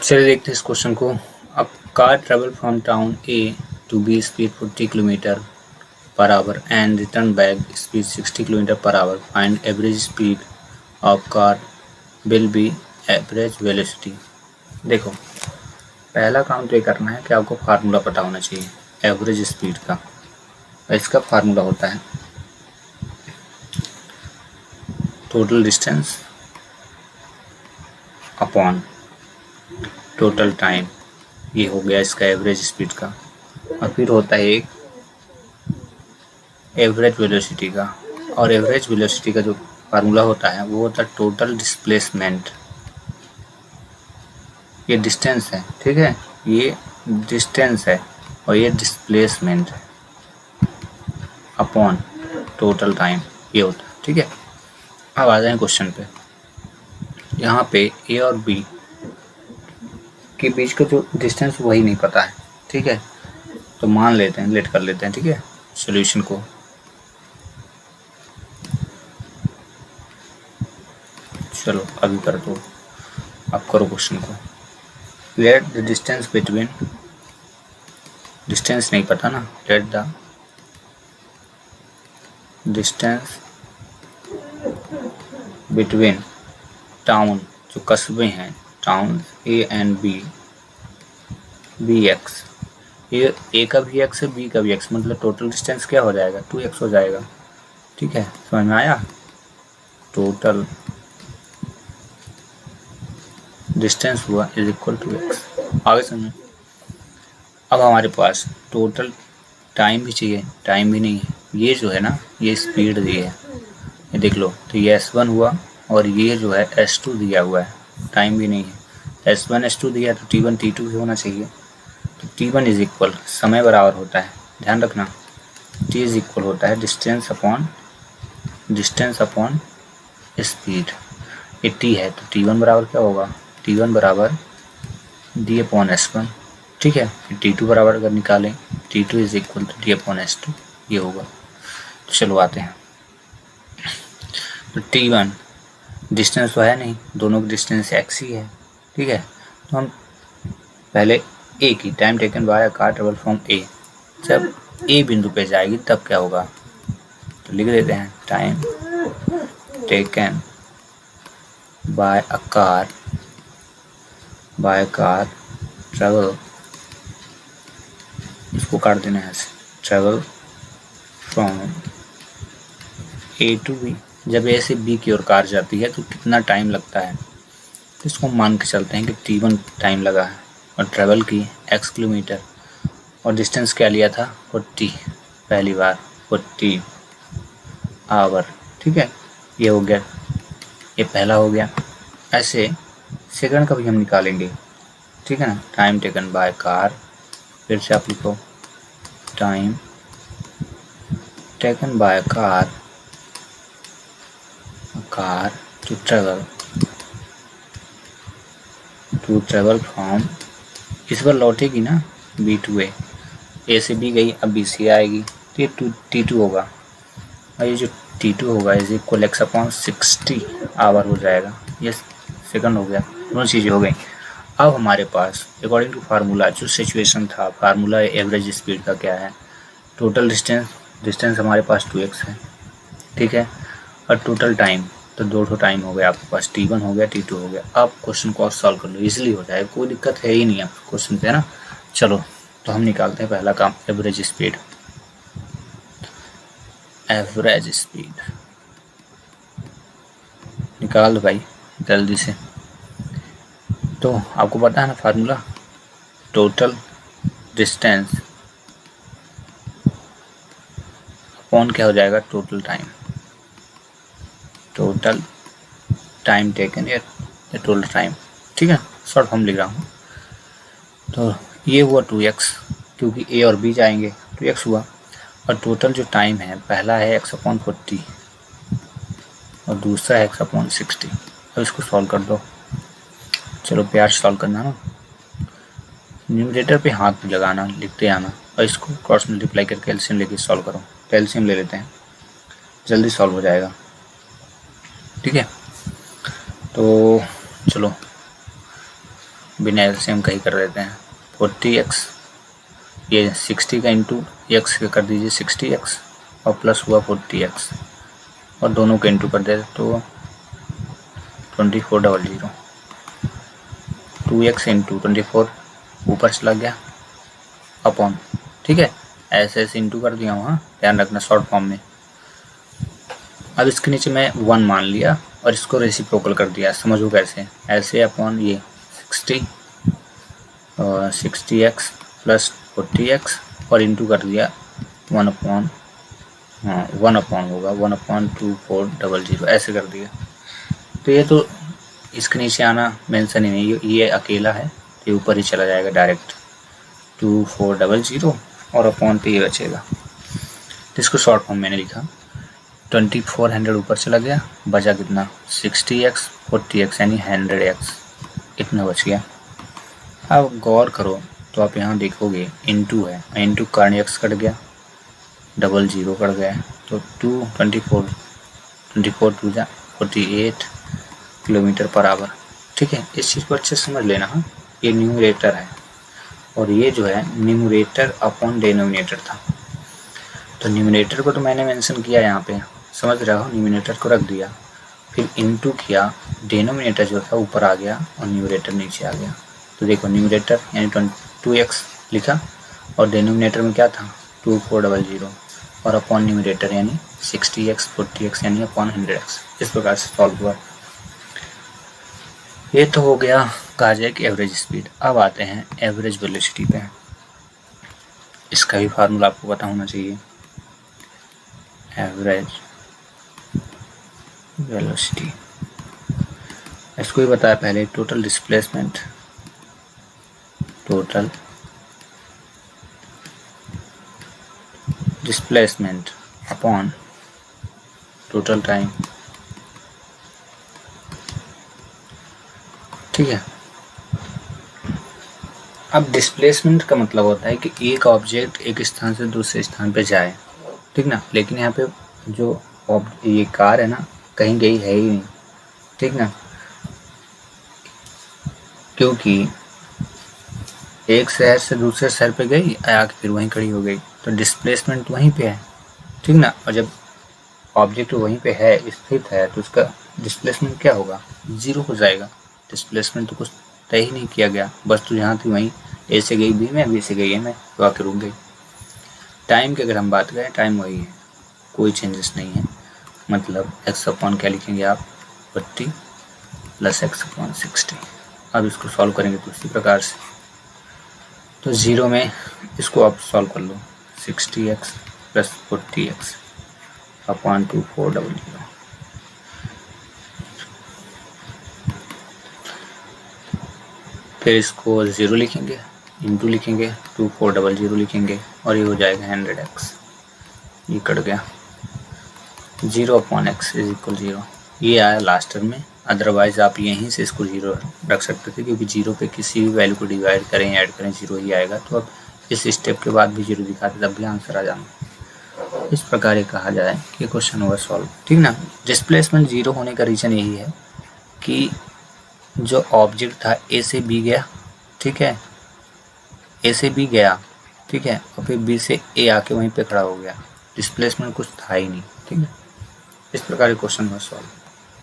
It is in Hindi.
चलिए देखते हैं इस क्वेश्चन को। A car travel from town A to B speed 40 kilometre per hour and return back speed 60 kilometre per hour. Find average speed of car will be average velocity. देखो, पहला काम तो ये करना है कि आपको फार्मूला पता होना चाहिए एवरेज स्पीड का। इसका फार्मूला होता है total distance upon total time. ये हो गया इसका एवरेज स्पीड का। और फिर होता है एक एवरेज वेलोसिटी का, और एवरेज वेलोसिटी का जो फार्मूला होता है वो होता है टोटल डिस्प्लेसमेंट। ये डिस्टेंस है, ठीक है, ये डिस्टेंस है और ये डिस्प्लेसमेंट है अपॉन टोटल टाइम, ये होता है, ठीक है। अब आ जाए क्वेश्चन पे। यहाँ पे ए और बी के बीच का जो डिस्टेंस वही नहीं पता है, ठीक है, तो मान लेते हैं, लेट कर लेते हैं, ठीक है, सॉल्यूशन को। चलो अभी कर दो, आप करो क्वेश्चन को। Let the distance between, distance नहीं पता ना, let the distance between town, जो कस्बे हैं, town A and B, B X. ये ए का भी एक्स है, बी का भी एक्स, मतलब टोटल डिस्टेंस क्या हो जाएगा, 2x हो जाएगा, ठीक है, समझ में आया। टोटल डिस्टेंस हुआ इज इक्वल टू एक्स। आगे समझो। अब हमारे पास टोटल टाइम भी चाहिए, टाइम भी नहीं है। ये जो है ना, ये स्पीड दी है, ये देख लो, तो ये S1 हुआ और ये जो है S2 दिया हुआ है, टाइम भी नहीं है। S1 S2 दिया तो T1 T2 भी होना चाहिए। तो T1 इज इक्वल, समय बराबर होता है, ध्यान रखना, T इज इक्वल होता है डिस्टेंस अपॉन स्पीड। ये T है तो T1 बराबर क्या होगा, T1 बराबर D अपॉन S1, ठीक है। फिर T2 बराबर अगर निकालें, T2 is equal to D upon S2, ये होगा। तो चलो आते हैं। तो T1 डिस्टेंस तो है नहीं, दोनों की डिस्टेंस x ही है, ठीक है। तो हम पहले ए की, time taken by a car travel from A, जब ए बिंदु पे जाएगी तब क्या होगा, तो लिख देते हैं time taken by a car travel, इसको काट देना है, travel from A to B. जब ए से बी की ओर कार जाती है तो कितना टाइम लगता है, तो इसको मान के चलते हैं कि T1 टाइम लगा है और ट्रेवल की x किलोमीटर, और डिस्टेंस क्या लिया था 40, पहली बार 40 आवर, ठीक है। ये हो गया, ये पहला हो गया। ऐसे सेकंड का भी हम निकालेंगे, ठीक है ना। टाइम टेकन बाय कार, फिर से आप लिखो time taken by car to travel from, इस बार लौटेगी ना बी टू ए से बी गई, अब बी से आएगी, तो ये T2 होगा, और ये जो T2 होगा is equal x upon 60 hour हो जाएगा। ये सेकंड हो गया, दोनों चीज़ें हो गई। अब हमारे पास अकॉर्डिंग टू फार्मूला जो सिचुएशन था, फार्मूला एवरेज स्पीड का क्या है, टोटल डिस्टेंस हमारे पास 2x है, ठीक है, और टोटल टाइम, तो दो टाइम हो गया आपके पास, T1 हो गया, T2 हो गया। अब क्वेश्चन को आप सॉल्व कर लो, इजीली हो जाएगा, कोई दिक्कत है ही नहीं आप क्वेश्चन पे, है ना। चलो तो हम निकालते हैं पहला काम, एवरेज स्पीड। एवरेज स्पीड निकाल दो भाई जल्दी से। तो आपको पता है ना फार्मूला, टोटल डिस्टेंस अपॉन क्या हो जाएगा, टोटल टाइम टेकन या टोटल टाइम, ठीक है, शॉर्ट फॉर्म लिख रहा हूँ। तो ये हुआ 2x, क्योंकि ए और बी जाएंगे, 2x हुआ, और टोटल जो टाइम है, पहला है x अपॉन 40 और दूसरा है x अपॉन 60। अब इसको सॉल्व कर दो, चलो प्यार से सॉल्व करना ना, न्यूमरेटर पे हाथ में लगाना, लिखते आना, और इसको क्रॉस मल्टीप्लाई करके एलसीएम लेके सॉल्व करो। तो एलसीएम ले लेते हैं, जल्दी सॉल्व हो जाएगा, ठीक है। तो चलो बिना एलसीएम का ही कर देते हैं। 40x, ये 60 का इंटू एक्स कर दीजिए 60x और प्लस हुआ 40x और दोनों का इंटू कर देते तो 2400। 2x इंटू 24 ऊपर चला गया अपॉन, ठीक है, ऐसे ऐसे इंटू कर दिया हूँ, हाँ ध्यान रखना शॉर्ट फॉर्म में। अब इसके नीचे मैं 1 मान लिया और इसको रेसिप्रोकल कर दिया, समझो कैसे, ऐसे अपॉन ये 60 और 60x प्लस 40x और इंटू कर दिया 1 अपॉन, हाँ 1 अपॉन होगा 1/2400 ऐसे कर दिया। तो ये तो इसके नीचे आना मेंशन ही नहीं, ये अकेला है, ये ऊपर ही चला जाएगा डायरेक्ट 2400 और अपॉन पे ये बचेगा। तो इसको शॉर्ट फॉर्म मैंने लिखा 2400 ऊपर चला गया, बचा कितना 60x 40x यानी 100x, इतना बच गया। अब गौर करो तो आप यहाँ देखोगे इंटू है, इंटू कारण x कट गया, 00 कट गया, तो 24 टू जा 48 किलोमीटर पर आवर, ठीक है। इस चीज़ को अच्छे से समझ लेना, हाँ ये न्यूमरेटर है और ये जो है न्यूमरेटर अपॉन डिनोमिनेटर था। तो न्यूमरेटर को तो मैंने मेंशन किया यहाँ पे, समझ रहे हो, न्यूमरेटर को रख दिया, फिर इनटू किया, डिनोमिनेटर जो था ऊपर आ गया और न्यूमरेटर नीचे आ गया। तो देखो न्यूमरेटर यानी 2x लिखा और डिनोमिनेटर में क्या था 2400 और अपॉन न्यूमरेटर यानी 60x 40x यानी अपॉन 100x। इस प्रकार से सॉल्व हुआ। ये तो हो गया कहा जाए कि एवरेज स्पीड। अब आते हैं एवरेज वेलोसिटी पे। इसका भी फार्मूला आपको पता होना चाहिए, एवरेज वेलोसिटी। इसको भी बताया पहले, total displacement, total displacement upon total time, ठीक है। अब डिस्प्लेसमेंट का मतलब होता है कि एक ऑब्जेक्ट एक स्थान से दूसरे स्थान पे जाए, ठीक ना, लेकिन यहाँ पे जो ये कार है ना कहीं गई है ही नहीं, ठीक ना, क्योंकि एक शहर से दूसरे शहर पे गई आके फिर वहीं खड़ी हो गई, तो डिस्प्लेसमेंट वहीं पे है, ठीक ना। और जब ऑब्जेक्ट वहीं पे है, स्थित है, तो उसका डिस्प्लेसमेंट क्या होगा, 0 हो जाएगा। डिस्प्लेसमेंट तो कुछ तय ही नहीं किया गया, बस तो जहाँ थी वहीं, ए से गई बी में, बी से गई ए में, तो आके रुक गई। टाइम की अगर हम बात करें, टाइम वही है, कोई चेंजेस नहीं है, मतलब x अपॉन क्या लिखेंगे आप 40 प्लस x अपॉन 60। अब इसको सॉल्व करेंगे तो इसी प्रकार से, तो 0 में इसको आप सॉल्व कर लो, 60x प्लस 40x अपॉन 2400। फिर इसको 0 लिखेंगे, इंटू लिखेंगे 2400 लिखेंगे और ये हो जाएगा 100x, ये कट गया, 0 अपॉन x इज इक्वल 0, ये आया लास्ट टर्म में। अदरवाइज आप यहीं से इसको 0 रख सकते थे, क्योंकि 0 पे किसी भी वैल्यू को डिवाइड करें ऐड करें 0 ही आएगा। तो अब इस स्टेप के बाद भी 0 दिखाते तब भी आंसर आ जाना। इस प्रकार ये कहा जाए कि क्वेश्चन हुआ सॉल्व, ठीक ना। डिस्प्लेसमेंट 0 होने का रीज़न यही है कि जो ऑब्जेक्ट था ए से बी गया, ठीक है, ए से बी गया, ठीक है, और फिर बी से ए आके वहीं पे खड़ा हो गया, डिस्प्लेसमेंट कुछ था ही नहीं, ठीक है। इस प्रकार क्वेश्चन हुआ सॉल्व।